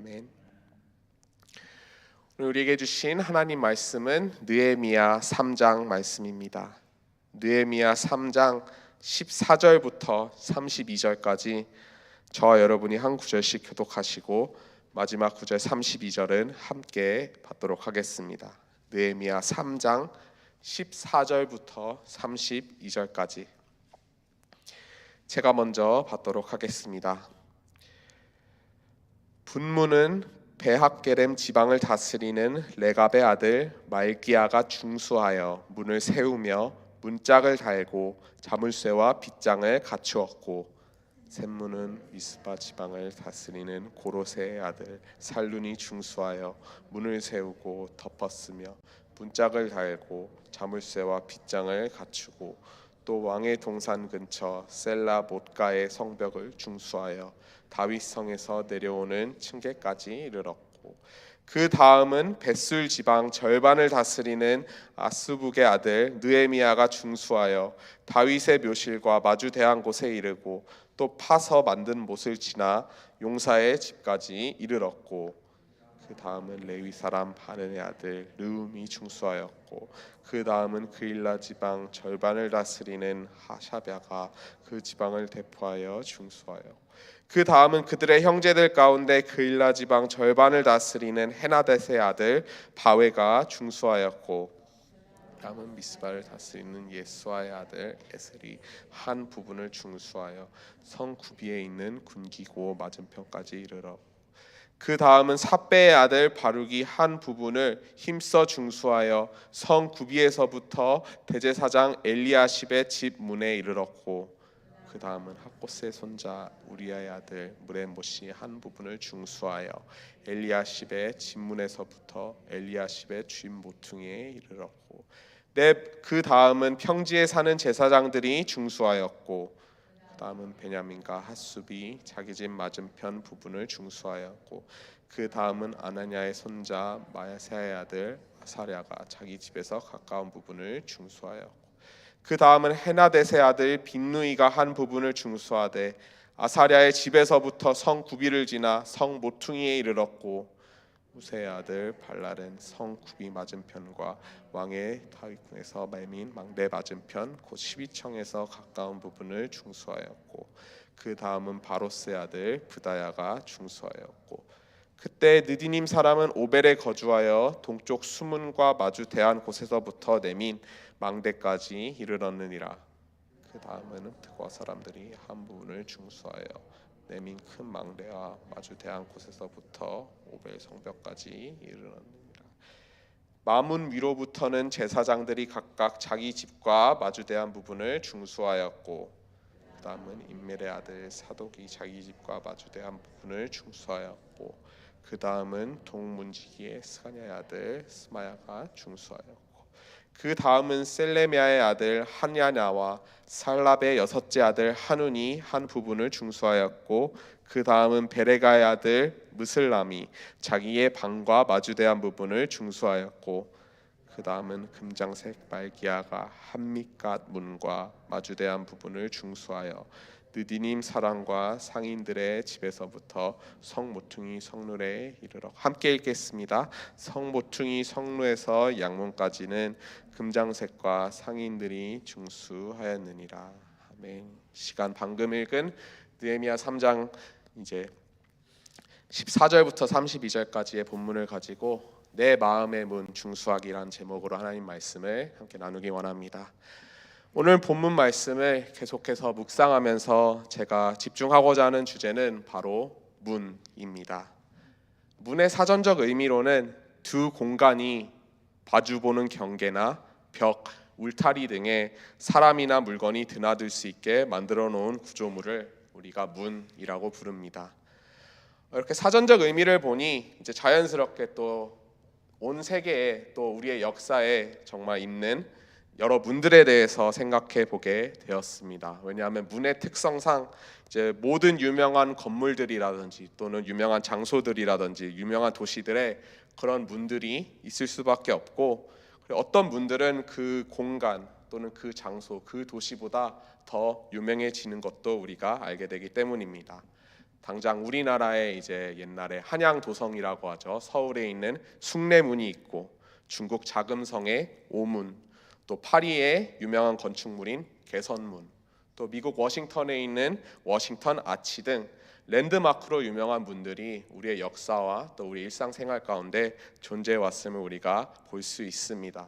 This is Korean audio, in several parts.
아멘. 오늘 우리에게 주신 하나님 말씀은 느헤미야 3장 말씀입니다. 느헤미야 3장 14절부터 32절까지 저와 여러분이 한 구절씩 교독하시고 마지막 구절 32절은 함께 받도록 하겠습니다. 느헤미야 3장 14절부터 32절까지 제가 먼저 받도록 하겠습니다. 분문은 베핫게렘 지방을 다스리는 레갑의 아들 말기야가 중수하여 문을 세우며 문짝을 달고 자물쇠와 빗장을 갖추었고, 샘문은 미스바 지방을 다스리는 고로세의 아들 살룬이 중수하여 문을 세우고 덮었으며 문짝을 달고 자물쇠와 빗장을 갖추고, 또 왕의 동산 근처 셀라 못가의 성벽을 중수하여 다윗 성에서 내려오는 층계까지 이르렀고, 그 다음은 벳술 지방 절반을 다스리는 아스북의 아들 느헤미야가 중수하여 다윗의 묘실과 마주 대한 곳에 이르고, 또 파서 만든 못을 지나 용사의 집까지 이르렀고, 그 다음은 레위 사람 바른의 아들 르움이 중수하였고, 그 다음은 그일라 지방 절반을 다스리는 하샤랴가 그 지방을 대표하여 중수하여, 그 다음은 그들의 형제들 가운데 그일라 지방 절반을 다스리는 헤나댓의 아들 바웨가 중수하였고, 다음은 미스바를 다스리는 예수아의 아들 에셀이 한 부분을 중수하여 성 구비에 있는 군기고 맞은편까지 이르러, 그 다음은 삽배의 아들 바룩이 한 부분을 힘써 중수하여 성 구비에서부터 대제사장 엘리야십의 집 문에 이르렀고, 그 다음은 학곳의 손자 우리아의 아들 무레못이 한 부분을 중수하여 엘리야십의 집 문에서부터 엘리야십의 쥐 모퉁이에 이르렀고, 그 다음은 평지에 사는 제사장들이 중수하였고, 그 다음은 베냐민과 핫숲이 자기 집 맞은편 부분을 중수하였고, 그 다음은 아나냐의 손자 마야세아의 아들 아사랴가 자기 집에서 가까운 부분을 중수하였고, 그 다음은 헤나댓의 아들 빈누이가 한 부분을 중수하되 아사랴의 집에서부터 성 구비를 지나 성 모퉁이에 이르렀고, 우세의 아들 발랄은 성 구비 맞은편과 왕의 다윗궁에서 말민 망대 맞은편 곧 12청에서 가까운 부분을 중수하였고, 그 다음은 바로스의 아들 브다야가 중수하였고, 그때 느디님 사람은 오벨에 거주하여 동쪽 수문과 마주 대한 곳에서부터 내민 망대까지 이르렀느니라. 그 다음에는 드과 사람들이 한 부분을 중수하여 내민 큰 망대와 마주 대한 곳에서부터 오벨 성벽까지 이르렀느니라. 마문 위로부터는 제사장들이 각각 자기 집과 마주 대한 부분을 중수하였고, 그 다음은 임멜의 아들 사독이 자기 집과 마주 대한 부분을 중수하였고, 그 다음은 동문지기의 스가냐의 아들 스마야가 중수하였고, 그 다음은 셀레미야의 아들 하냐냐와 살랍의 여섯째 아들 하눈이 한 부분을 중수하였고, 그 다음은 베레가의 아들 무슬람이 자기의 방과 마주대한 부분을 중수하였고, 그 다음은 금장색 말기야가 한밋갓 문과 마주대한 부분을 중수하여 느디님 사람과 상인들의 집에서부터 성모퉁이 성루에 이르러, 함께 읽겠습니다. 성모퉁이 성루에서 양문까지는 금장색과 상인들이 중수하였느니라. 아멘. 시간 방금 읽은 느헤미야 3장 이제 14절부터 32절까지의 본문을 가지고 내 마음의 문 중수하기란 제목으로 하나님 말씀을 함께 나누기 원합니다. 오늘 본문 말씀을 계속해서 묵상하면서 제가 집중하고자 하는 주제는 바로 문입니다. 문의 사전적 의미로는 두 공간이 마주보는 경계나 벽, 울타리 등의 사람이나 물건이 드나들 수 있게 만들어 놓은 구조물을 우리가 문이라고 부릅니다. 이렇게 사전적 의미를 보니 이제 자연스럽게 또 온 세계에 또 우리의 역사에 정말 있는 여러 문들에 대해서 생각해 보게 되었습니다. 왜냐하면 문의 특성상 이제 모든 유명한 건물들이라든지 또는 유명한 장소들이라든지 유명한 도시들에 그런 문들이 있을 수밖에 없고, 어떤 문들은 그 공간 또는 그 장소, 그 도시보다 더 유명해지는 것도 우리가 알게 되기 때문입니다. 당장 우리나라에 이제 옛날에 한양도성이라고 하죠. 서울에 있는 숭례문이 있고 중국 자금성의 오문, 또 파리의 유명한 건축물인 개선문, 또 미국 워싱턴에 있는 워싱턴 아치 등 랜드마크로 유명한 문들이 우리의 역사와 또 우리 일상생활 가운데 존재해 왔음을 우리가 볼 수 있습니다.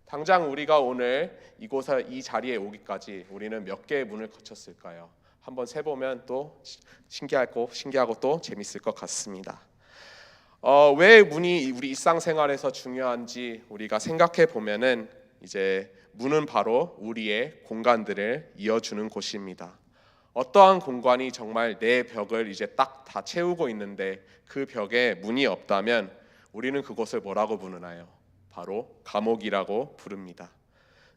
당장 우리가 오늘 이곳에 이 자리에 오기까지 우리는 몇 개의 문을 거쳤을까요? 한번 세보면 또 신기하고 또 재밌을 것 같습니다. 왜 문이 우리 일상생활에서 중요한지 우리가 생각해 보면은 이제 문은 바로 우리의 공간들을 이어주는 곳입니다. 어떠한 공간이 정말 내 벽을 이제 딱 다 채우고 있는데 그 벽에 문이 없다면 우리는 그곳을 뭐라고 부르나요? 바로 감옥이라고 부릅니다.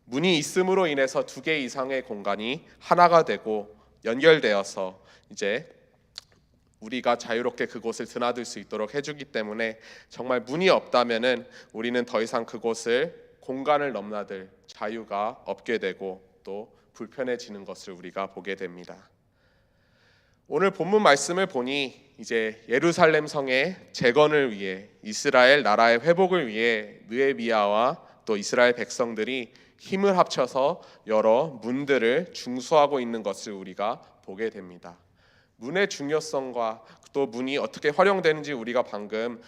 문이 있음으로 인해서 두 개 이상의 공간이 하나가 되고 연결되어서 이제 우리가 자유롭게 그곳을 드나들 수 있도록 해주기 때문에 정말 문이 없다면은 우리는 더 이상 그곳을 공간을 넘나들 자유가 없게 되고 또 불편해지는 것을 우리가 보게 됩니다. 오늘 본문 말씀을 보니 이제 예루살렘 성의 재건을 위해 이스라엘 나라의 회복을 위해 느헤미야와 또 이스라엘 백성들이 힘을 합쳐서 여러 문들을 중수하고 있는 것을 우리가 보게 됩니다. 문의 중요성과 또 문이 어떻게 활용되는지 우리가 방금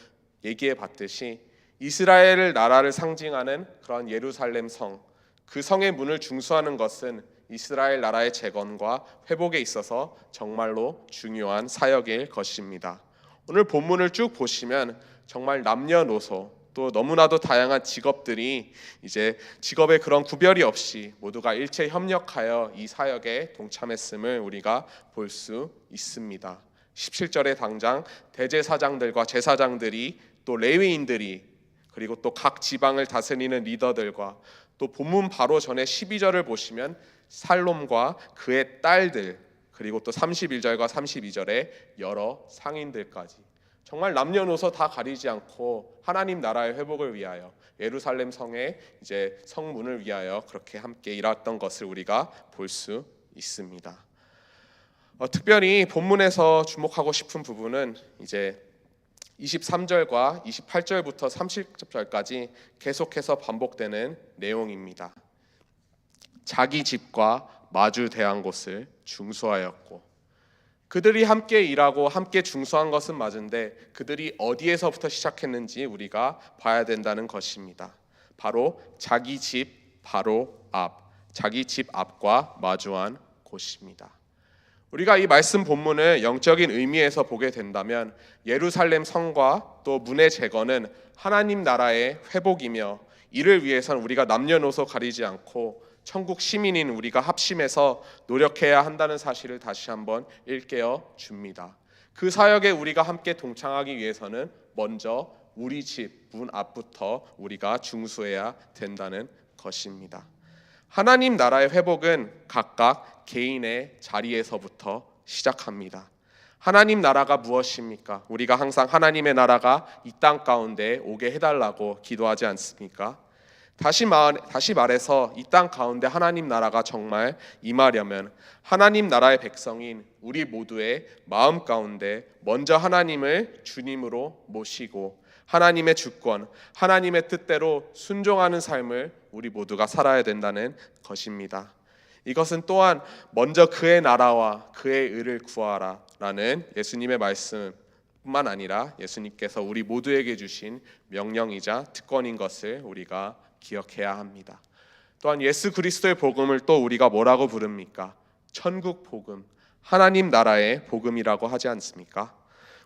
얘기해 봤듯이 이스라엘 나라를 상징하는 그런 예루살렘 성, 그 성의 문을 중수하는 것은 이스라엘 나라의 재건과 회복에 있어서 정말로 중요한 사역일 것입니다. 오늘 본문을 쭉 보시면 정말 남녀노소 또 너무나도 다양한 직업들이 이제 직업의 그런 구별이 없이 모두가 일체 협력하여 이 사역에 동참했음을 우리가 볼 수 있습니다. 17절에 당장 대제사장들과 제사장들이 또 레위인들이 그리고 또 각 지방을 다스리는 리더들과 또 본문 바로 전에 12절을 보시면 살롬과 그의 딸들 그리고 또 31절과 32절에 여러 상인들까지 정말 남녀노소 다 가리지 않고 하나님 나라의 회복을 위하여 예루살렘 성의 이제 성문을 위하여 그렇게 함께 일했던 것을 우리가 볼 수 있습니다. 특별히 본문에서 주목하고 싶은 부분은 이제 23절과 28절부터 30절까지 계속해서 반복되는 내용입니다. 자기 집과 마주 대한 곳을 중수하였고, 그들이 함께 일하고 함께 중수한 것은 맞은데 그들이 어디에서부터 시작했는지 우리가 봐야 된다는 것입니다. 바로 자기 집 바로 앞, 자기 집 앞과 마주한 곳입니다. 우리가 이 말씀 본문을 영적인 의미에서 보게 된다면 예루살렘 성과 또 문의 재건은 하나님 나라의 회복이며 이를 위해서는 우리가 남녀노소 가리지 않고 천국 시민인 우리가 합심해서 노력해야 한다는 사실을 다시 한번 일깨워 줍니다. 그 사역에 우리가 함께 동참하기 위해서는 먼저 우리 집 문 앞부터 우리가 중수해야 된다는 것입니다. 하나님 나라의 회복은 각각 개인의 자리에서부터 시작합니다. 하나님 나라가 무엇입니까? 우리가 항상 하나님의 나라가 이 땅 가운데 오게 해달라고 기도하지 않습니까? 다시 말해서 이 땅 가운데 하나님 나라가 정말 임하려면 하나님 나라의 백성인 우리 모두의 마음 가운데 먼저 하나님을 주님으로 모시고 하나님의 주권, 하나님의 뜻대로 순종하는 삶을 우리 모두가 살아야 된다는 것입니다. 이것은 또한 먼저 그의 나라와 그의 의를 구하라 라는 예수님의 말씀뿐만 아니라 예수님께서 우리 모두에게 주신 명령이자 특권인 것을 우리가 기억해야 합니다. 또한 예수 그리스도의 복음을 또 우리가 뭐라고 부릅니까? 천국 복음, 하나님 나라의 복음이라고 하지 않습니까?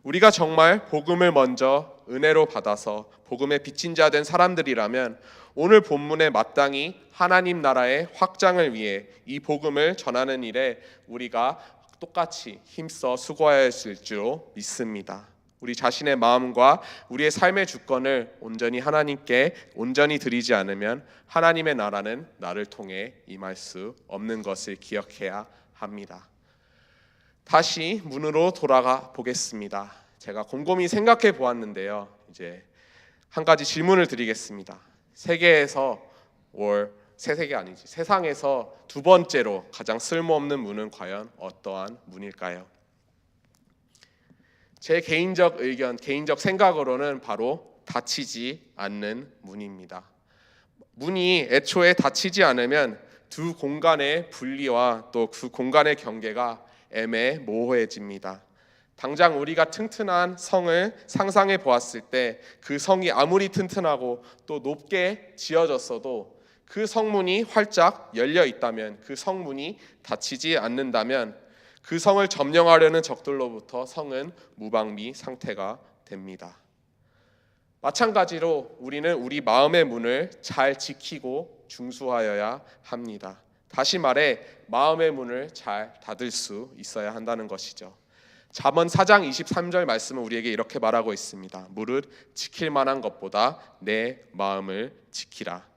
우리가 정말 복음을 먼저 은혜로 받아서 복음의 빚진 자 된 사람들이라면 오늘 본문에 마땅히 하나님 나라의 확장을 위해 이 복음을 전하는 일에 우리가 똑같이 힘써 수고해야 했을 줄 믿습니다. 우리 자신의 마음과 우리의 삶의 주권을 온전히 하나님께 온전히 드리지 않으면 하나님의 나라는 나를 통해 임할 수 없는 것을 기억해야 합니다. 다시 문으로 돌아가 보겠습니다. 제가 곰곰이 생각해 보았는데요. 이제 한 가지 질문을 드리겠습니다. 세상에서 두 번째로 가장 쓸모없는 문은 과연 어떠한 문일까요? 제 개인적 의견, 개인적 생각으로는 바로 닫히지 않는 문입니다. 문이 애초에 닫히지 않으면 두 공간의 분리와 또 그 공간의 경계가 애매모호해집니다. 당장 우리가 튼튼한 성을 상상해 보았을 때 그 성이 아무리 튼튼하고 또 높게 지어졌어도 그 성문이 활짝 열려 있다면, 그 성문이 닫히지 않는다면 그 성을 점령하려는 적들로부터 성은 무방비 상태가 됩니다. 마찬가지로 우리는 우리 마음의 문을 잘 지키고 중수하여야 합니다. 다시 말해 마음의 문을 잘 닫을 수 있어야 한다는 것이죠. 잠언 4장 23절 말씀은 우리에게 이렇게 말하고 있습니다. 무릇 지킬 만한 것보다 내 마음을 지키라.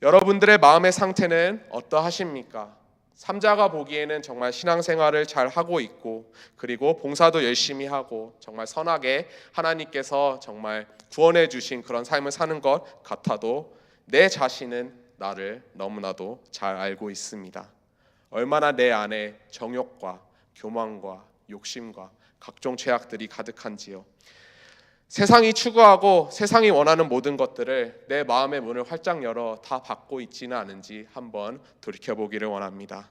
여러분들의 마음의 상태는 어떠하십니까? 삼자가 보기에는 정말 신앙생활을 잘 하고 있고, 그리고 봉사도 열심히 하고 정말 선하게 하나님께서 정말 구원해 주신 그런 삶을 사는 것 같아도 내 자신은 나를 너무나도 잘 알고 있습니다. 얼마나 내 안에 정욕과 교만과 욕심과 각종 죄악들이 가득한지요. 세상이 추구하고 세상이 원하는 모든 것들을 내 마음의 문을 활짝 열어 다 받고 있지는 않은지 한번 돌이켜보기를 원합니다.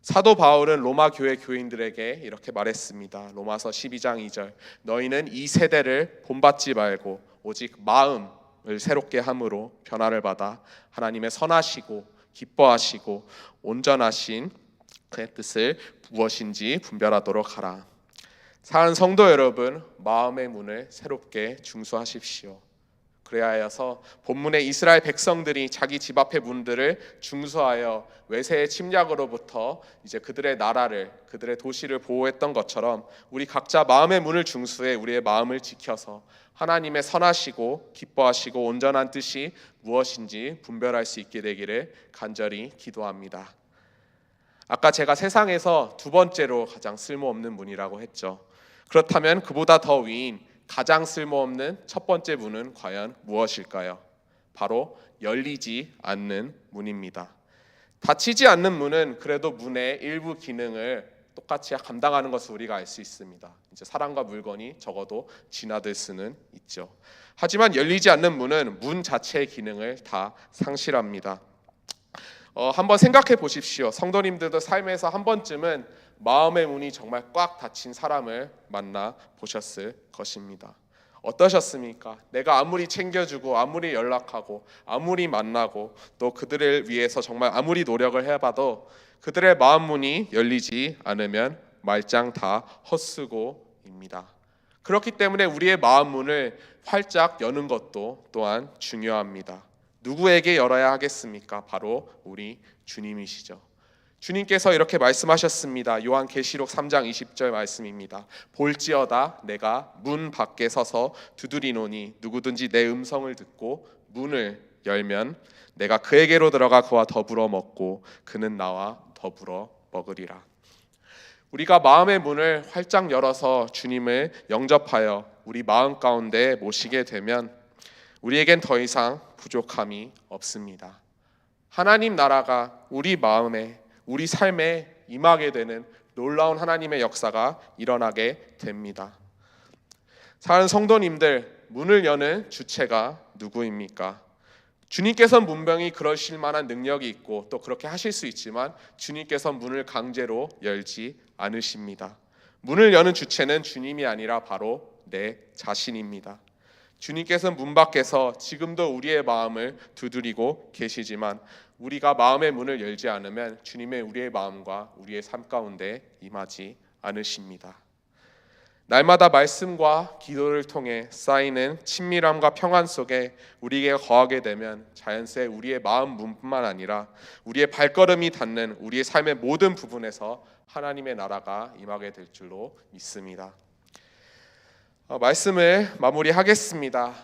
사도 바울은 로마 교회 교인들에게 이렇게 말했습니다. 로마서 12장 2절, 너희는 이 세대를 본받지 말고 오직 마음을 새롭게 함으로 변화를 받아 하나님의 선하시고 기뻐하시고 온전하신 그의 뜻을 무엇인지 분별하도록 하라. 사랑하는 성도 여러분, 마음의 문을 새롭게 중수하십시오. 그래야 하여서 본문의 이스라엘 백성들이 자기 집 앞의 문들을 중수하여 외세의 침략으로부터 이제 그들의 나라를, 그들의 도시를 보호했던 것처럼 우리 각자 마음의 문을 중수해 우리의 마음을 지켜서 하나님의 선하시고 기뻐하시고 온전한 뜻이 무엇인지 분별할 수 있게 되기를 간절히 기도합니다. 아까 제가 세상에서 두 번째로 가장 쓸모없는 문이라고 했죠. 그렇다면 그보다 더 위인 가장 쓸모없는 첫 번째 문은 과연 무엇일까요? 바로 열리지 않는 문입니다. 닫히지 않는 문은 그래도 문의 일부 기능을 똑같이 감당하는 것을 우리가 알 수 있습니다. 이제 사람과 물건이 적어도 지나들 수는 있죠. 하지만 열리지 않는 문은 문 자체의 기능을 다 상실합니다. 한번 생각해 보십시오. 성도님들도 삶에서 한 번쯤은 마음의 문이 정말 꽉 닫힌 사람을 만나 보셨을 것입니다. 어떠셨습니까? 내가 아무리 챙겨주고 아무리 연락하고 아무리 만나고 또 그들을 위해서 정말 아무리 노력을 해봐도 그들의 마음 문이 열리지 않으면 말짱 다 헛수고입니다. 그렇기 때문에 우리의 마음 문을 활짝 여는 것도 또한 중요합니다. 누구에게 열어야 하겠습니까? 바로 우리 주님이시죠. 주님께서 이렇게 말씀하셨습니다. 요한계시록 3장 20절 말씀입니다. 볼지어다 내가 문 밖에 서서 두드리노니 누구든지 내 음성을 듣고 문을 열면 내가 그에게로 들어가 그와 더불어 먹고 그는 나와 더불어 먹으리라. 우리가 마음의 문을 활짝 열어서 주님을 영접하여 우리 마음 가운데 모시게 되면 우리에겐 더 이상 부족함이 없습니다. 하나님 나라가 우리 마음에, 우리 삶에 임하게 되는 놀라운 하나님의 역사가 일어나게 됩니다. 사랑하는 성도님들, 문을 여는 주체가 누구입니까? 주님께서는 분명히 그러실 만한 능력이 있고 또 그렇게 하실 수 있지만 주님께서 문을 강제로 열지 않으십니다. 문을 여는 주체는 주님이 아니라 바로 내 자신입니다. 주님께서는 문 밖에서 지금도 우리의 마음을 두드리고 계시지만 우리가 마음의 문을 열지 않으면 주님의 우리의 마음과 우리의 삶 가운데 임하지 않으십니다. 날마다 말씀과 기도를 통해 쌓이는 친밀함과 평안 속에 우리에게 거하게 되면 자연스레 우리의 마음 문뿐만 아니라 우리의 발걸음이 닿는 우리의 삶의 모든 부분에서 하나님의 나라가 임하게 될 줄로 믿습니다. 말씀을 마무리하겠습니다.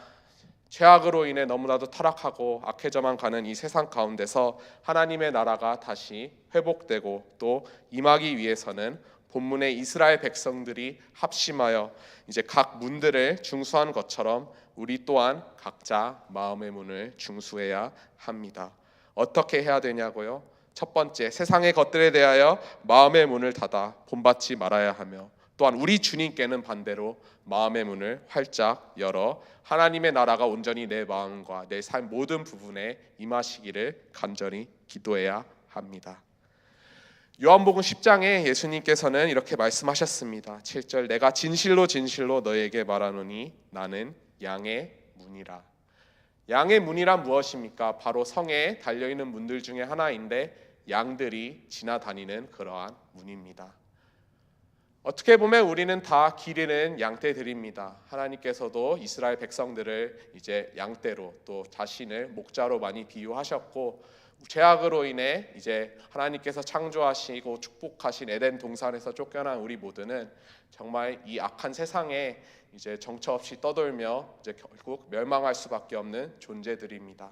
죄악으로 인해 너무나도 타락하고 악해져만 가는 이 세상 가운데서 하나님의 나라가 다시 회복되고 또 임하기 위해서는 본문의 이스라엘 백성들이 합심하여 이제 각 문들을 중수한 것처럼 우리 또한 각자 마음의 문을 중수해야 합니다. 어떻게 해야 되냐고요? 첫 번째, 세상의 것들에 대하여 마음의 문을 닫아 본받지 말아야 하며 또한 우리 주님께는 반대로 마음의 문을 활짝 열어 하나님의 나라가 온전히 내 마음과 내 삶 모든 부분에 임하시기를 간절히 기도해야 합니다. 요한복음 10장에 예수님께서는 이렇게 말씀하셨습니다. 7절 내가 진실로 진실로 너에게 말하노니 나는 양의 문이라. 양의 문이란 무엇입니까? 바로 성에 달려있는 문들 중에 하나인데 양들이 지나다니는 그러한 문입니다. 어떻게 보면 우리는 다 길 잃은 양떼들입니다. 하나님께서도 이스라엘 백성들을 이제 양떼로 또 자신을 목자로 많이 비유하셨고 죄악으로 인해 이제 하나님께서 창조하시고 축복하신 에덴 동산에서 쫓겨난 우리 모두는 정말 이 악한 세상에 이제 정처 없이 떠돌며 이제 결국 멸망할 수밖에 없는 존재들입니다.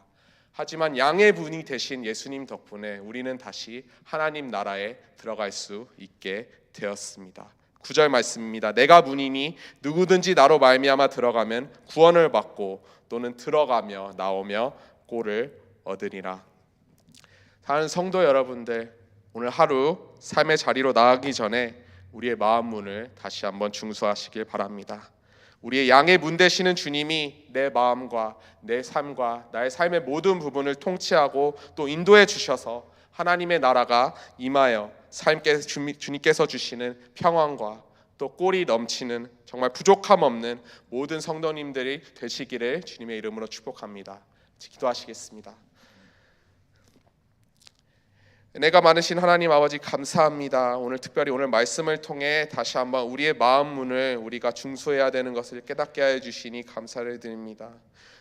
하지만 양의 분이 되신 예수님 덕분에 우리는 다시 하나님 나라에 들어갈 수 있게 되었습니다. 9절 말씀입니다. 내가 문이니 누구든지 나로 말미암아 들어가면 구원을 받고 또는 들어가며 나오며 꼴을 얻으리라. 사랑하는 성도 여러분들, 오늘 하루 삶의 자리로 나가기 전에 우리의 마음 문을 다시 한번 중수하시길 바랍니다. 우리의 양의 문 되시는 주님이 내 마음과 내 삶과 나의 삶의 모든 부분을 통치하고 또 인도해 주셔서 하나님의 나라가 임하여 삶께 주님께서 주시는 평안과 또 꼴이 넘치는 정말 부족함 없는 모든 성도님들이 되시기를 주님의 이름으로 축복합니다. 기도하시겠습니다. 은혜가 많으신 하나님 아버지 감사합니다. 오늘 특별히 오늘 말씀을 통해 다시 한번 우리의 마음 문을 우리가 중수해야 되는 것을 깨닫게 하여 주시니 감사를 드립니다.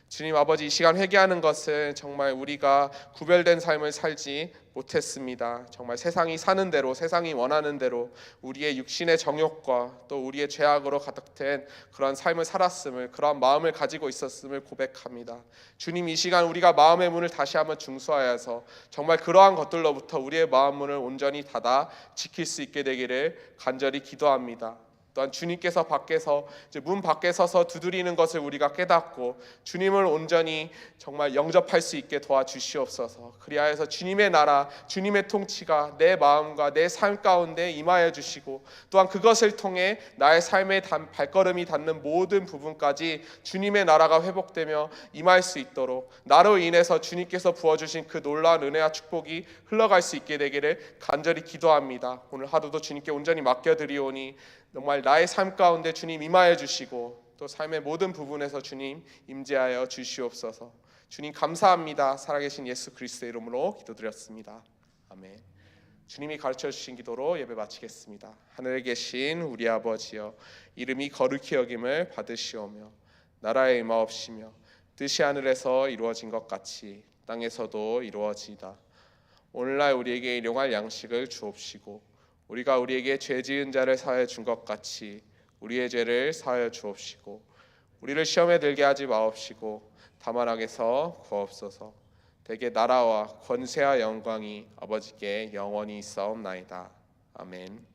주님 아버지, 이 시간 회개하는 것은 정말 우리가 구별된 삶을 살지 못했습니다. 정말 세상이 사는 대로, 세상이 원하는 대로 우리의 육신의 정욕과 또 우리의 죄악으로 가득된 그러한 삶을 살았음을, 그러한 마음을 가지고 있었음을 고백합니다. 주님, 이 시간 우리가 마음의 문을 다시 한번 중수하여서 정말 그러한 것들로부터 우리의 마음 문을 온전히 닫아 지킬 수 있게 되기를 간절히 기도합니다. 또한 주님께서 밖에서 이제 문 밖에 서서 두드리는 것을 우리가 깨닫고 주님을 온전히 정말 영접할 수 있게 도와주시옵소서. 그리하여서 주님의 나라, 주님의 통치가 내 마음과 내 삶 가운데 임하여 주시고 또한 그것을 통해 나의 삶의 발걸음이 닿는 모든 부분까지 주님의 나라가 회복되며 임할 수 있도록 나로 인해서 주님께서 부어주신 그 놀라운 은혜와 축복이 흘러갈 수 있게 되기를 간절히 기도합니다. 오늘 하루도 주님께 온전히 맡겨드리오니 정말 나의 삶 가운데 주님 임하여 주시고 또 삶의 모든 부분에서 주님 임재하여 주시옵소서. 주님 감사합니다. 살아계신 예수 그리스도의 이름으로 기도드렸습니다. 아멘. 주님이 가르쳐 주신 기도로 예배 마치겠습니다. 하늘에 계신 우리 아버지여, 이름이 거룩히 여김을 받으시오며 나라에 임하옵시며 뜻이 하늘에서 이루어진 것 같이 땅에서도 이루어지이다. 오늘날 우리에게 일용할 양식을 주옵시고 우리가 우리에게 죄 지은 자를 사하여 준 것 같이 우리의 죄를 사하여 주옵시고 우리를 시험에 들게 하지 마옵시고 다만 악에서 구하옵소서. 대개 나라와 권세와 영광이 아버지께 영원히 있사옵나이다. 아멘.